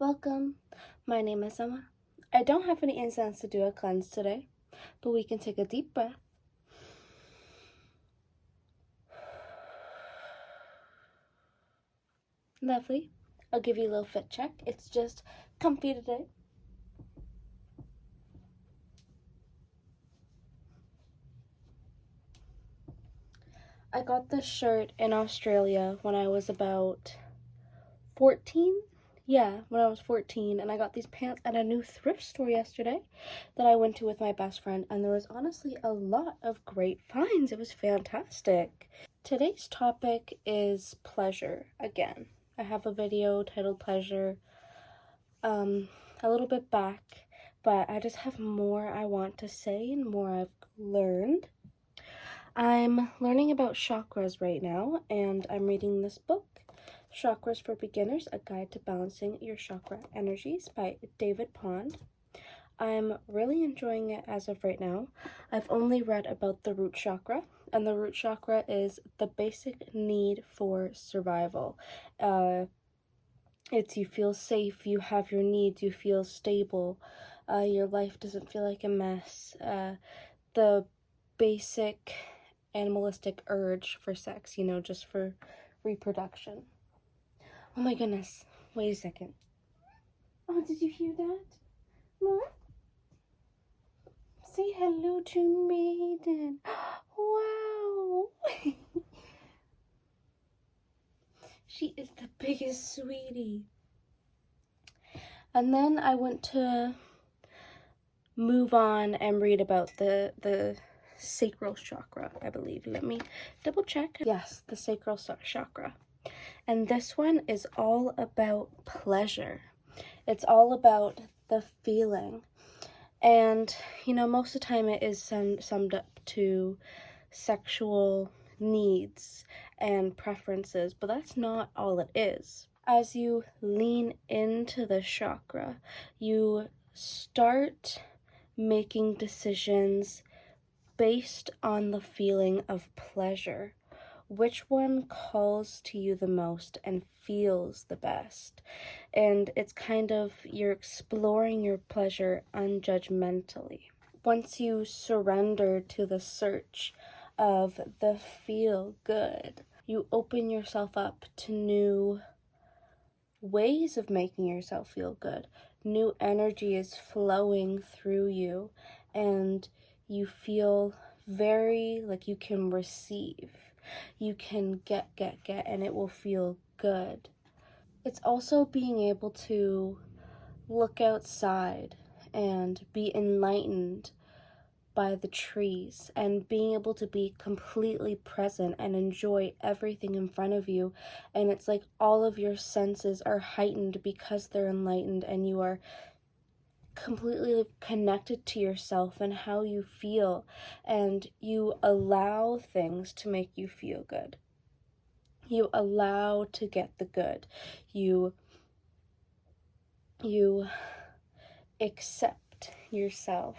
Welcome. My name is Emma. I don't have any incense to do a cleanse today, but we can take a deep breath. Lovely. I'll give you a little fit check. It's just comfy today. I got this shirt in Australia when I was about 14. Yeah, when I was 14, and I got these pants at a new thrift store yesterday that I went to with my best friend, and there was honestly a lot of great finds. It was fantastic. Today's topic is pleasure again. I have a video titled Pleasure a little bit back, but I just have more I want to say and more I've learned. I'm learning about chakras right now, and I'm reading this book, Chakras for Beginners, A Guide to Balancing Your Chakra Energies by David Pond. I'm really enjoying it as of right now. I've only read about the root chakra, and the root chakra is the basic need for survival. It's you feel safe, you have your needs, you feel stable, your life doesn't feel like a mess. The basic animalistic urge for sex, just for reproduction. Oh my goodness, wait a second. Oh, did you hear that? What? Say hello to Maiden. Wow. She is the biggest sweetie. And then I went to move on and read about the sacral chakra, I believe. Let me double check. Yes, the sacral chakra. And this one is all about pleasure. It's all about the feeling. And, most of the time it is summed up to sexual needs and preferences, but that's not all it is. As you lean into the chakra, you start making decisions based on the feeling of pleasure. Which one calls to you the most and feels the best? And it's kind of, you're exploring your pleasure unjudgmentally. Once you surrender to the search of the feel good, you open yourself up to new ways of making yourself feel good. New energy is flowing through you, and you feel very like you can receive. You can get, and it will feel good. It's also being able to look outside and be enlightened by the trees and being able to be completely present and enjoy everything in front of you. And it's like all of your senses are heightened because they're enlightened, and you are completely connected to yourself and how you feel, and you allow things to make you feel good. You allow to get the good. You accept yourself,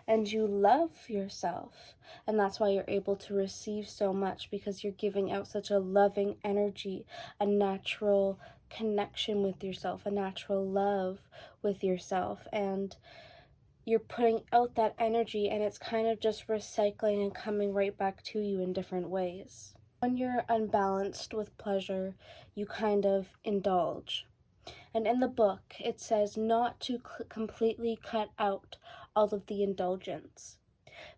and you love yourself, and that's why you're able to receive so much, because you're giving out such a loving energy, a natural connection with yourself, a natural love with yourself, and you're putting out that energy, and it's kind of just recycling and coming right back to you in different ways. When you're unbalanced with pleasure, you kind of indulge. And in the book, it says not to completely cut out all of the indulgence.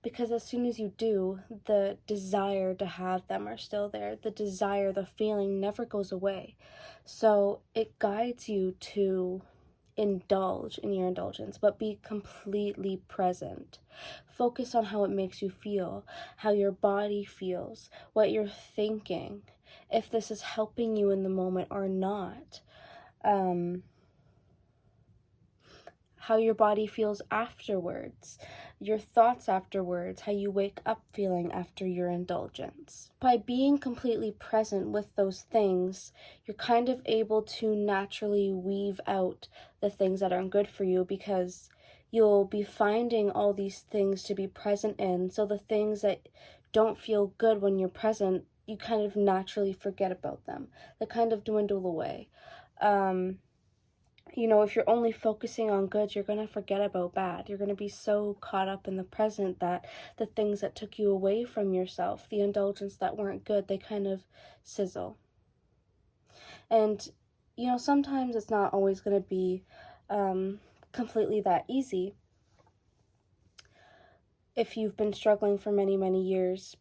Because as soon as you do, the desire to have them are still there. The desire, the feeling never goes away. So it guides you to indulge in your indulgence, but be completely present. Focus on how it makes you feel, how your body feels, what you're thinking, if this is helping you in the moment or not. How your body feels afterwards, your thoughts afterwards, how you wake up feeling after your indulgence. By being completely present with those things, you're kind of able to naturally weave out the things that aren't good for you, because you'll be finding all these things to be present in. So the things that don't feel good when you're present, you kind of naturally forget about them. They kind of dwindle away. You know, if you're only focusing on good, you're going to forget about bad. You're going to be so caught up in the present that the things that took you away from yourself, the indulgence that weren't good, they kind of sizzle. And, you know, sometimes it's not always going to be completely that easy if you've been struggling for many, many years.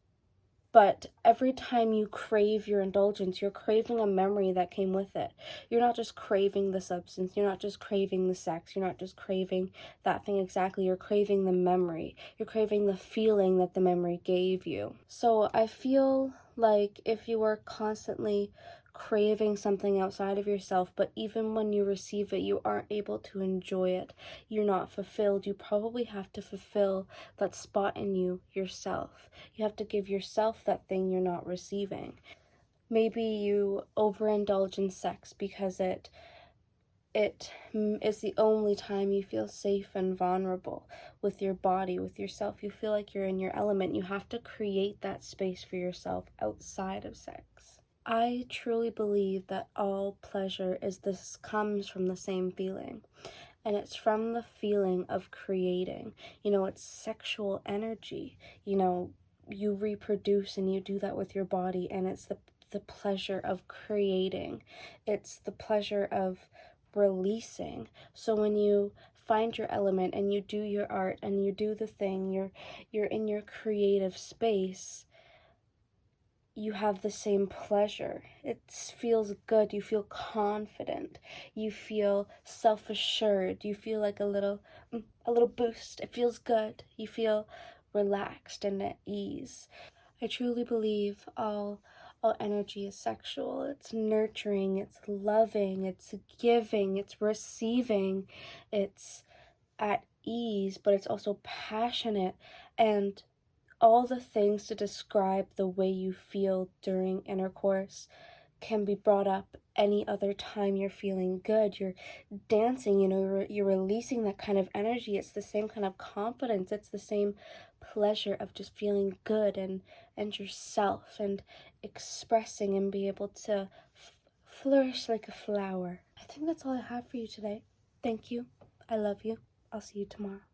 But every time you crave your indulgence, you're craving a memory that came with it. You're not just craving the substance. You're not just craving the sex. You're not just craving that thing exactly. You're craving the memory. You're craving the feeling that the memory gave you. So I feel like if you are constantly craving something outside of yourself, but even when you receive it, you aren't able to enjoy it, you're not fulfilled, you probably have to fulfill that spot in you yourself. You have to give yourself that thing you're not receiving. Maybe you overindulge in sex because it is the only time you feel safe and vulnerable with your body, with yourself. You feel like you're in your element. You have to create that space for yourself outside of sex. I truly believe that all pleasure comes from the same feeling. And it's from the feeling of creating. You know, it's sexual energy. You know, you reproduce and you do that with your body, and it's the pleasure of creating. It's the pleasure of releasing. So when you find your element and you do your art and you do the thing, you're in your creative space, you have the same pleasure. It feels good. You feel confident. You feel self-assured. You feel like a little boost. It feels good. You feel relaxed and at ease. I truly believe all energy is sexual. It's nurturing, it's loving, it's giving, it's receiving, it's at ease, but it's also passionate, and all the things to describe the way you feel during intercourse can be brought up any other time you're feeling good. You're dancing, you know, you're releasing that kind of energy. It's the same kind of confidence. It's the same pleasure of just feeling good and yourself and expressing and be able to flourish like a flower. I think that's all I have for you today. Thank you. I love you. I'll see you tomorrow.